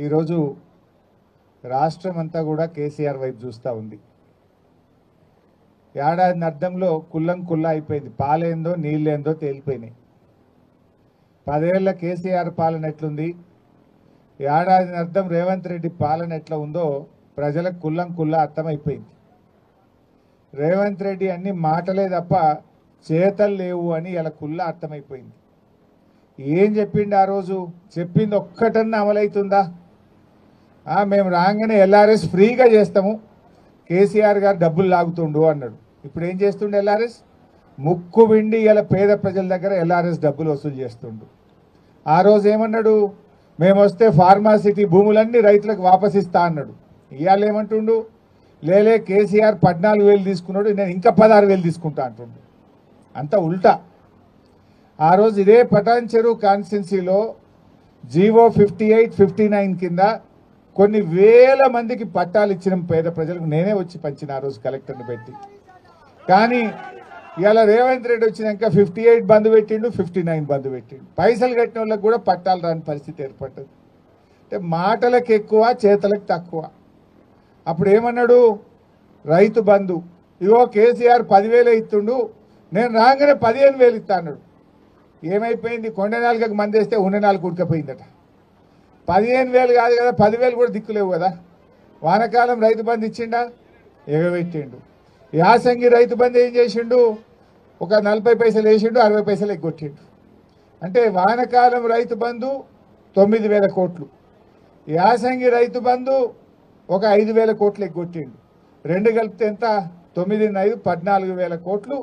ఈరోజు రాష్ట్రం అంతా కూడా కేసీఆర్ వైపు చూస్తూ ఉంది. ఏడాది అర్థంలో కుల్లం కుల్లా అయిపోయింది. పాలేందో నీళ్ళేందో తేలిపోయినాయి. 10 ఏళ్ల కేసీఆర్ పాలన ఎట్లుంది, ఏడాది అర్థం రేవంత్ రెడ్డి పాలన ఎట్లా ఉందో ప్రజలకు కుల్లం కుల్లా అర్థమైపోయింది. రేవంత్ రెడ్డి అన్ని మాటలే తప్ప చేతలు లేవు అని ఇలా కుల్లా అర్థమైపోయింది. ఏం చెప్పిండు ఆ రోజు? చెప్పింది ఒక్కటన్నా అమలవుతుందా? మేము రాగానే ఎల్ఆర్ఎస్ ఫ్రీగా చేస్తాము, కేసీఆర్ గారు డబ్బులు లాగుతుండు అన్నాడు. ఇప్పుడు ఏం చేస్తుండు? ఎల్ఆర్ఎస్ ముక్కు విండి ఇలా పేద ప్రజల దగ్గర ఎల్ఆర్ఎస్ డబ్బులు వసూలు చేస్తుండు. ఆ రోజు ఏమన్నాడు? మేము వస్తే ఫార్మాసిటీ భూములన్నీ రైతులకు వాపసిస్తా అన్నాడు. ఇవాళ ఏమంటుండు? లేలే కేసీఆర్ 14,000 తీసుకున్నాడు, నేను ఇంకా 16,000 తీసుకుంటా అంటుండు. అంతా ఉల్టా. ఆ రోజు ఇదే పటాన్ చెరువు కాన్స్టిట్యున్సీలో జీవో 58, 59 కింద కొన్ని వేల మందికి పట్టాలు ఇచ్చిన పేద ప్రజలకు నేనే వచ్చి పంచిన ఆ రోజు కలెక్టర్ని పెట్టి. కానీ ఇలా రేవంత్ రెడ్డి వచ్చినాక 58 బంద్ పెట్టిండు, 59 బంద్ పెట్టిండు. పైసలు కట్టిన వాళ్ళకి కూడా పట్టాలు రాని పరిస్థితి ఏర్పడ్డది. అంటే మాటలకు ఎక్కువ, చేతలకు తక్కువ. అప్పుడు ఏమన్నాడు? రైతు బంధు ఇగో కేసీఆర్ 10,000 ఇస్తుండు, నేను రాగానే 15,000 ఇస్తా అన్నాడు. ఏమైపోయింది? కొండ నాలుగకు మంది వేస్తే ఉన్న 4 ఉడకపోయిందట. 15,000 కాదు కదా, 10,000 కూడా దిక్కులేవు కదా. వానకాలం రైతు బంధు ఇచ్చిండా? ఎగబెట్టిండు. యాసంగి రైతు బంధు ఏం చేసిండు? ఒక 40 పైసలు వేసిండు, 60 పైసలు ఎగ్గొట్టిండు. అంటే వానకాలం రైతు బంధు 9,000 కోట్లు, యాసంగి రైతు బంధు ఒక 5,000 కోట్లు ఎగ్గొట్టిండు. రెండు కలిపితే ఎంత? 9,5 14,000 కోట్లు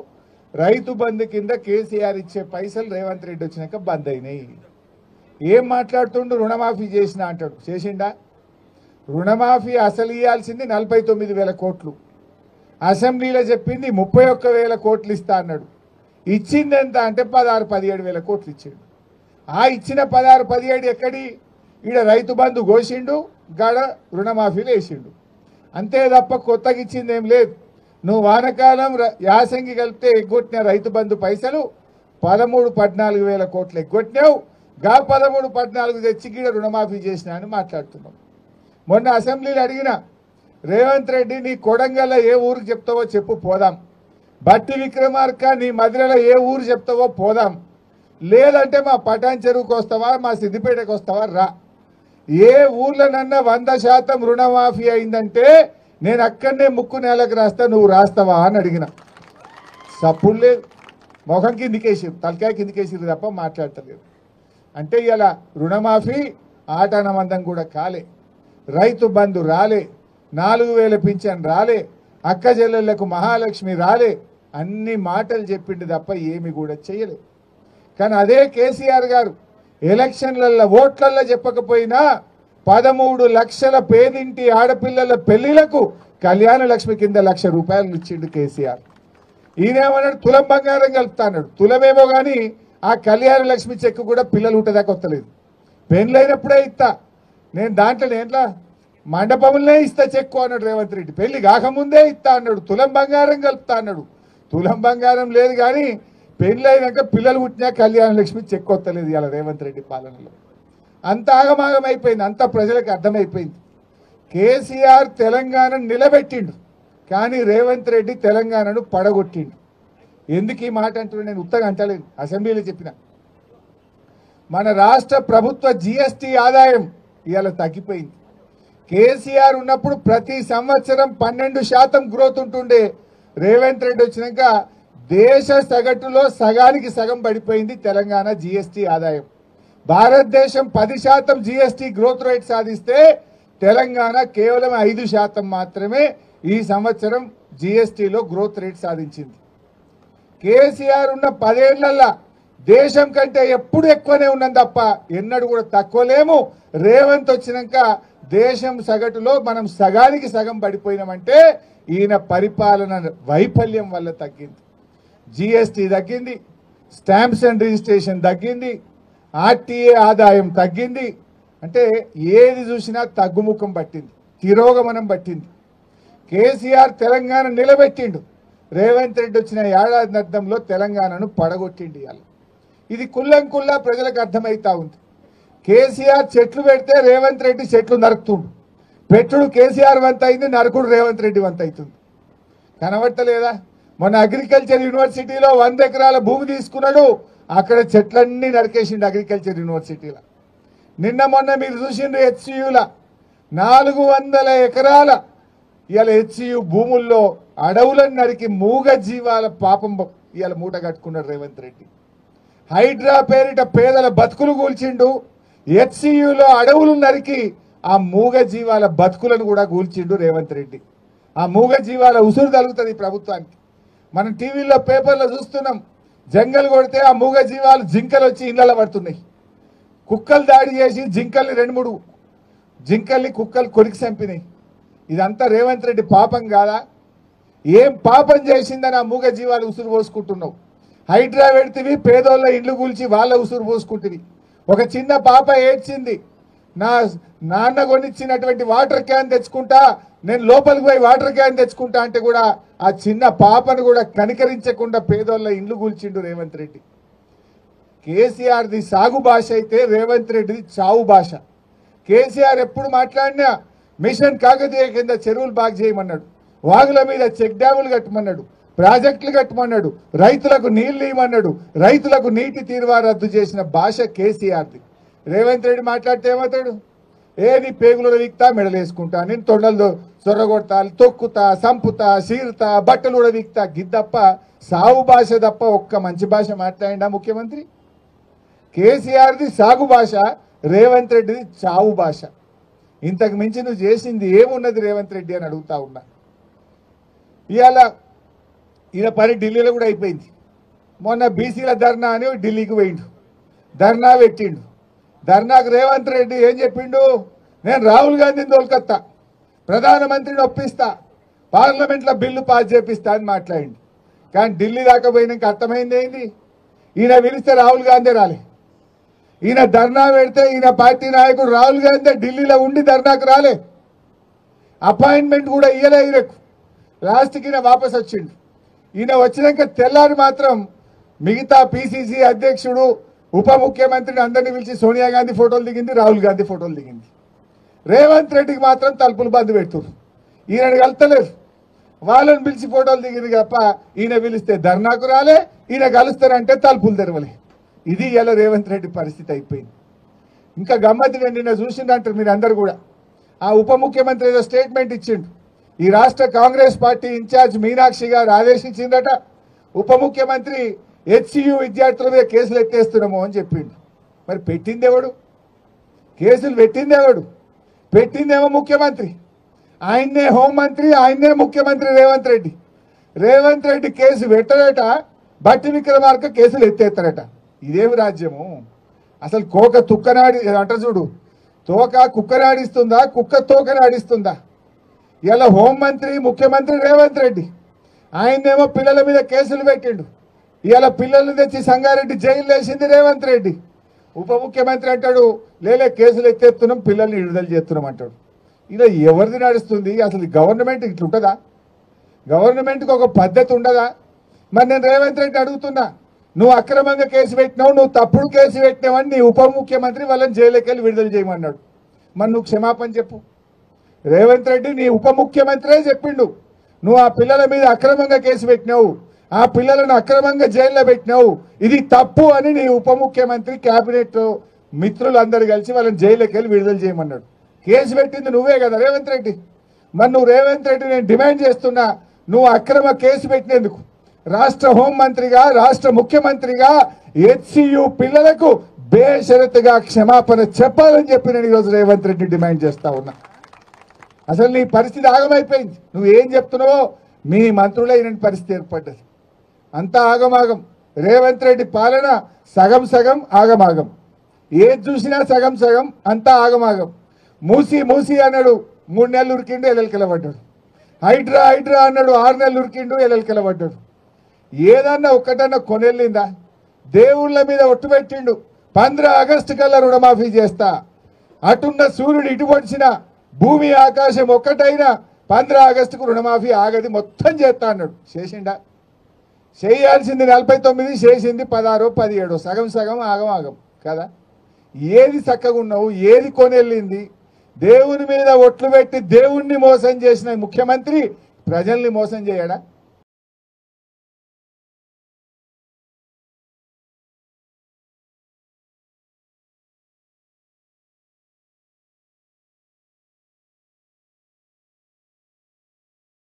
రైతు బంధు కింద కేసీఆర్ ఇచ్చే పైసలు రేవంత్ రెడ్డి వచ్చినాక బంద్ అయినాయి. ఏం మాట్లాడుతుండు? రుణమాఫీ చేసిన అంటాడు. చేసిండా? రుణమాఫీ అసలు ఇవ్వాల్సింది 49,000 కోట్లు. అసెంబ్లీలో చెప్పింది 31,000 కోట్లు ఇస్తా అన్నాడు. ఇచ్చింది ఎంత అంటే 16-17,000 కోట్లు ఇచ్చిండు. ఆ ఇచ్చిన 16-17 ఎక్కడి? ఈడ రైతు బంధు కోసిండు, గాడ రుణమాఫీలు వేసిండు. అంతే తప్ప కొత్తగా ఇచ్చింది ఏం లేదు. నువ్వు వానకాలం యాసంగి కలిపితే ఎగ్గొట్టిన రైతు బంధు పైసలు 13-14,000 కోట్లు ఎగ్గొట్టినావు. గా 13-14 తెచ్చి గీడ రుణమాఫీ చేసినా అని మాట్లాడుతున్నావు. మొన్న అసెంబ్లీలో అడిగిన రేవంత్ రెడ్డి, నీ కొడంగల్లో ఏ ఊరికి చెప్తావో చెప్పు పోదాం. బట్టి విక్రమార్క నీ మదిరలో ఏ ఊరు చెప్తావో పోదాం. లేదంటే మా పటాన్ చెరువుకు వస్తావా, మా సిద్దిపేటకు వస్తావా రా. ఏ ఊర్లోనన్నా 100% రుణమాఫీ అయిందంటే నేను అక్కడనే ముక్కు నేలకు రాస్తా, నువ్వు రాస్తావా అని అడిగిన. సప్పుడు లేదు. మొఖం కిందికేసిరు, తలకాయ కిందికేసిరు తప్ప మాట్లాడతలేదు. అంటే ఇలా రుణమాఫీ ఆటానమందం కూడా కాలే, రైతు బంధు రాలే, 4,000 పింఛన్ రాలే, అక్క చెల్లెళ్లకు మహాలక్ష్మి రాలే. అన్ని మాటలు చెప్పిండు తప్ప ఏమి కూడా చేయలే. కానీ అదే కేసీఆర్ గారు ఎలక్షన్లలో ఓట్లల్లో చెప్పకపోయినా 13 లక్షల పేదింటి ఆడపిల్లల పెళ్లిలకు కళ్యాణ లక్ష్మి కింద ₹1,00,000 ఇచ్చిండు కేసీఆర్. ఈయనేమన్నాడు? తులం బంగారం కలుపుతా అన్నాడు. తులమేమో కానీ ఆ కళ్యాణ లక్ష్మి చెక్కు కూడా పిల్లలు ఉంటుందాకా వస్తలేదు. పెళ్ళైనప్పుడే ఇస్తా నేను, దాంట్లో మండపంలోనే ఇస్తా చెక్కు అన్నాడు రేవంత్ రెడ్డి. పెళ్లి కాకముందే ఇస్తా అన్నాడు. తులం బంగారం కలుపుతా అన్నాడు. తులం బంగారం లేదు కానీ పెళ్ళైనాక పిల్లలు పుట్టినా కళ్యాణ లక్ష్మి చెక్కు వస్తలేదు ఇలా రేవంత్ రెడ్డి పాలనలో. అంత ఆగమాగం అయిపోయింది. అంత ప్రజలకు అర్థమైపోయింది. కేసీఆర్ తెలంగాణను నిలబెట్టిండు, కానీ రేవంత్ రెడ్డి తెలంగాణను పడగొట్టిండు. ఎందుకు ఈ మాట అంటున్నా? నేను ఉత్తగా అంటలేను, అసెంబ్లీలో చెప్పిన. మన రాష్ట్ర ప్రభుత్వ జీఎస్టీ ఆదాయం ఇవాళ తగ్గిపోయింది. కేసీఆర్ ఉన్నప్పుడు ప్రతి సంవత్సరం 12% గ్రోత్ ఉంటుండే. రేవంత్ రెడ్డి వచ్చినాక దేశ సగటులో సగానికి సగం పడిపోయింది తెలంగాణ జీఎస్టీ ఆదాయం. భారతదేశం 10% జీఎస్టీ గ్రోత్ రేట్ సాధిస్తే తెలంగాణ కేవలం 5% మాత్రమే ఈ సంవత్సరం జీఎస్టీలో గ్రోత్ రేట్ సాధించింది. కేసీఆర్ ఉన్న 10 ఏళ్లలో దేశం కంటే ఎప్పుడు ఎక్కువనే ఉన్నది తప్ప ఎన్నడూ కూడా తక్కువ లేము. రేవంత్ వచ్చినాక దేశం సగటులో మనం సగానికి సగం పడిపోయినామంటే ఈయన పరిపాలన వైఫల్యం వల్ల తగ్గింది. జీఎస్టీ తగ్గింది, స్టాంప్స్ అండ్ రిజిస్ట్రేషన్ తగ్గింది, ఆర్టీఏ ఆదాయం తగ్గింది. అంటే ఏది చూసినా తగ్గుముఖం పట్టింది, తిరోగమనం పట్టింది. కేసీఆర్ తెలంగాణ నిలబెట్టిండు, రేవంత్ రెడ్డి వచ్చిన ఏడాది అర్థంలో తెలంగాణను పడగొట్టిండు. ఇవాళ ఇది కుల్లం కుల్లా ప్రజలకు అర్థమైతా ఉంది. కేసీఆర్ చెట్లు పెడితే రేవంత్ రెడ్డి చెట్లు నరుకుతుండు. పెట్టుడు కేసీఆర్ వంత అయింది, నరకుడు రేవంత్ రెడ్డి వంత అవుతుంది. కనబట్టలేదా? మొన్న అగ్రికల్చర్ యూనివర్సిటీలో 100 ఎకరాల భూమి తీసుకున్నాడు, అక్కడ చెట్లన్నీ నరికేసిండు అగ్రికల్చర్ యూనివర్సిటీలో. నిన్న మొన్న మీరు చూసిండ్రు హెచ్సియుల 400 ఎకరాల ఇవాళ హెచ్సియు భూముల్లో అడవులను నరికి మూగ జీవాల పాపం ఇవాళ మూట కట్టుకున్నాడు రేవంత్ రెడ్డి. హైడ్రా పేరిట పేదల బతుకులు కూల్చిండు, హెచ్సియులో అడవులు నరికి ఆ మూగ జీవాల బతుకులను కూడా కూల్చిండు రేవంత్ రెడ్డి. ఆ మూగ జీవాల ఉసురు తగులుతుంది ప్రభుత్వానికి. మనం టీవీలో పేపర్లో చూస్తున్నాం, జంగల్ కొడితే ఆ మూగ జీవాలు జింకలు వచ్చి ఇళ్లలో పడుతున్నాయి. కుక్కలు దాడి చేసి జింకల్ని 2-3 జింకల్ని కుక్కలు కొరికి చంపినాయి. ఇదంతా రేవంత్ రెడ్డి పాపం కాదా? ఏం పాపం చేసిందని ఆ మూగ జీవాలు ఉసురు పోసుకుంటున్నావు? హైడ్రా పెడితివి, పేదోళ్ళ ఇండ్లు కూల్చి వాళ్ళ ఉసురు పోసుకుంటుంది. ఒక చిన్న పాప ఏడ్చింది, నా నాన్న కొనిచ్చినటువంటి వాటర్ క్యాన్ తెచ్చుకుంటా, నేను లోపలికి పోయి వాటర్ క్యాన్ తెచ్చుకుంటా అంటే కూడా ఆ చిన్న పాపను కూడా కనికరించకుండా పేదోళ్ళ ఇండ్లు కూల్చిండు రేవంత్ రెడ్డి. కేసీఆర్ది సాగు భాష అయితే రేవంత్ రెడ్డిది చావు భాష. కేసీఆర్ ఎప్పుడు మాట్లాడినా మిషన్ కాకతీయ కింద చెరువులు బాగు చేయమన్నాడు, వాగుల మీద చెక్ డ్యాములు కట్టమన్నాడు, ప్రాజెక్టులు కట్టమన్నాడు, రైతులకు నీళ్లు ఇవ్వమన్నాడు, రైతులకు నీటి తీరువా రద్దు చేసిన భాష కేసీఆర్ది. రేవంత్ రెడ్డి మాట్లాడితే ఏమవుతాడు? ఏది పేగులు విక్తా, మెడలేసుకుంటా, నేను తొండలు చొర్రగొడతా, తొక్కుతా, సంపుతా, సీరుతా, బట్టలు కూడా విక్తా, గిద్దప్ప సాగు భాష తప్ప ఒక్క మంచి భాష మాట్లాడిండా ముఖ్యమంత్రి? కేసీఆర్ది సాగు భాష, రేవంత్ రెడ్డిది చావు భాష. ఇంతకు మించి నువ్వు చేసింది ఏమున్నది రేవంత్ రెడ్డి అని అడుగుతా ఉన్నా. ఇవాళ ఈయన పని ఢిల్లీలో కూడా అయిపోయింది. మొన్న బీసీల ధర్నా అని ఢిల్లీకి పోయిండు, ధర్నా పెట్టిండు. ధర్నాకు రేవంత్ రెడ్డి ఏం చెప్పిండు? నేను రాహుల్ గాంధీని తోలుకొత్తా, ప్రధానమంత్రిని ఒప్పిస్తా, పార్లమెంట్లో బిల్లు పాస్ చేపిస్తా అని మాట్లాడిండు. కానీ ఢిల్లీ దాకా పోయినాక అర్థమైంది ఏంది? ఈయన పిలిస్తే రాహుల్ గాంధీ రాలే, ఈయన ధర్నా పెడితే ఈయన పార్టీ నాయకుడు రాహుల్ గాంధీ ఢిల్లీలో ఉండి ధర్నాకు రాలే, అపాయింట్మెంట్ కూడా ఇయ్యలే ఈయనకు. లాస్ట్కి ఈయన వాపస్ వచ్చిండు. ఈయన వచ్చినాక తెల్లారి మాత్రం మిగతా పిసిసి అధ్యక్షుడు, ఉప ముఖ్యమంత్రిని అందరినీ పిలిచి సోనియా గాంధీ ఫోటోలు దిగింది, రాహుల్ గాంధీ ఫోటోలు దిగింది. రేవంత్ రెడ్డికి మాత్రం తలుపులు బంద్ పెడుతున్నారు. ఈయనను కలుస్తలేరు, వాళ్ళని పిలిచి ఫోటోలు దిగింది తప్ప ఈయన పిలిస్తే ధర్నాకు రాలే, ఈయన కలుస్తారంటే తలుపులు తెరవలే. ఇది ఇలా రేవంత్ రెడ్డి పరిస్థితి అయిపోయింది. ఇంకా గమ్మత్తు నిన్న చూసిందంటారు మీరు అందరు కూడా. ఆ ఉప ముఖ్యమంత్రి ఏదో స్టేట్మెంట్ ఇచ్చిండు. ఈ రాష్ట్ర కాంగ్రెస్ పార్టీ ఇన్ఛార్జ్ మీనాక్షి గారు ఆదేశించిందట, ఉప ముఖ్యమంత్రి హెచ్సియు విద్యార్థుల మీద కేసులు ఎత్తేస్తున్నాము అని చెప్పిండు. మరి పెట్టిందేవాడు? కేసులు పెట్టిందేవాడు? పెట్టిందేమో ముఖ్యమంత్రి, ఆయన్నే హోంమంత్రి, ఆయన్నే ముఖ్యమంత్రి రేవంత్ రెడ్డి. రేవంత్ రెడ్డి కేసు పెట్టడట, బట్టి విక్రమార్క కేసులు ఎత్తేస్తారట. ఇదేమి రాజ్యము? అసలు కోక తుక్కనాడి అంట చూడు, తోక కుక్కనాడిస్తుందా, కుక్క తోకనాడిస్తుందా? ఇలా హోంమంత్రి ముఖ్యమంత్రి రేవంత్ రెడ్డి, ఆయన్నేమో పిల్లల మీద కేసులు పెట్టిండు. ఇలా పిల్లల్ని తెచ్చి సంగారెడ్డి జైలు వేసింది రేవంత్ రెడ్డి. ఉప ముఖ్యమంత్రి అంటాడు లేలే కేసులు ఎత్తేస్తున్నాం, పిల్లల్ని విడుదల చేస్తున్నాం అంటాడు. ఇలా ఎవరిది నడుస్తుంది? అసలు గవర్నమెంట్ ఇట్లుంటుందా? గవర్నమెంట్కి ఒక పద్ధతి ఉండదా? మరి నేను రేవంత్ రెడ్డి అడుగుతున్నా, నువ్వు అక్రమంగా కేసు పెట్టినావు, నువ్వు తప్పుడు కేసు పెట్టినావని నీ ఉప ముఖ్యమంత్రి వాళ్ళని జైలుకి వెళ్ళి విడుదల చేయమన్నాడు. మరి నువ్వు క్షమాపణ చెప్పు. రేవంత్ రెడ్డి నీ ఉప ముఖ్యమంత్రే చెప్పిండు, నువ్వు ఆ పిల్లల మీద అక్రమంగా కేసు పెట్టినావు, ఆ పిల్లలను అక్రమంగా జైల్లో పెట్టినావు, ఇది తప్పు అని నీ ఉప ముఖ్యమంత్రి కేబినెట్ మిత్రులు అందరు కలిసి వాళ్ళని జైలుకి వెళ్ళి విడుదల చేయమన్నాడు. కేసు పెట్టింది నువ్వే కదా రేవంత్ రెడ్డి. మరి నువ్వు రేవంత్ రెడ్డి నేను డిమాండ్ చేస్తున్నా, నువ్వు అక్రమ కేసు పెట్టినందుకు రాష్ట్ర హోంమంత్రిగా, రాష్ట్ర ముఖ్యమంత్రిగా హెచ్సియు పిల్లలకు బేషరతుగా క్షమాపణ చెప్పాలని చెప్పి నేను ఈరోజు రేవంత్ రెడ్డి డిమాండ్ చేస్తా ఉన్నా. అసలు నీ పరిస్థితి ఆగమైపోయింది. నువ్వు ఏం చెప్తున్నావో మీ మంత్రులే ఇలాంటి పరిస్థితి ఏర్పడ్డది. అంతా ఆగమాగం. రేవంత్ రెడ్డి పాలన సగం సగం ఆగమాగం. ఏది చూసినా సగం సగం, అంతా ఆగమాగం. మూసి మూసి అన్నాడు, 3 నెలలు ఉరికిండు, ఎల్లెలకెళ్ళబడ్డాడు. హైడ్రా హైడ్రా అన్నాడు, 6 నెలలు ఉరికిండు, ఎల్లెలకెళ్ళబడ్డాడు. ఏదన్నా ఒక్కటన్నా కొనెళ్ళిందా? దేవుళ్ళ మీద ఒట్టు పెట్టిండు, 15 ఆగస్టు కల్లా రుణమాఫీ చేస్తా. అటున్న సూర్యుడు ఇటు పొడిచిన భూమి ఆకాశం ఒక్కటైనా 15 ఆగస్టుకు రుణమాఫీ ఆగది, మొత్తం చేస్తా అన్నాడు. చేసిండా? చేయాల్సింది 49, చేసింది 16, 17, సగం సగం ఆగం ఆగం కదా. ఏది చక్కగా ఉన్నావు, ఏది కొనెళ్ళింది? దేవుని మీద ఒట్లు పెట్టి దేవుణ్ణి మోసం చేసిన ముఖ్యమంత్రి ప్రజల్ని మోసం చేయడా?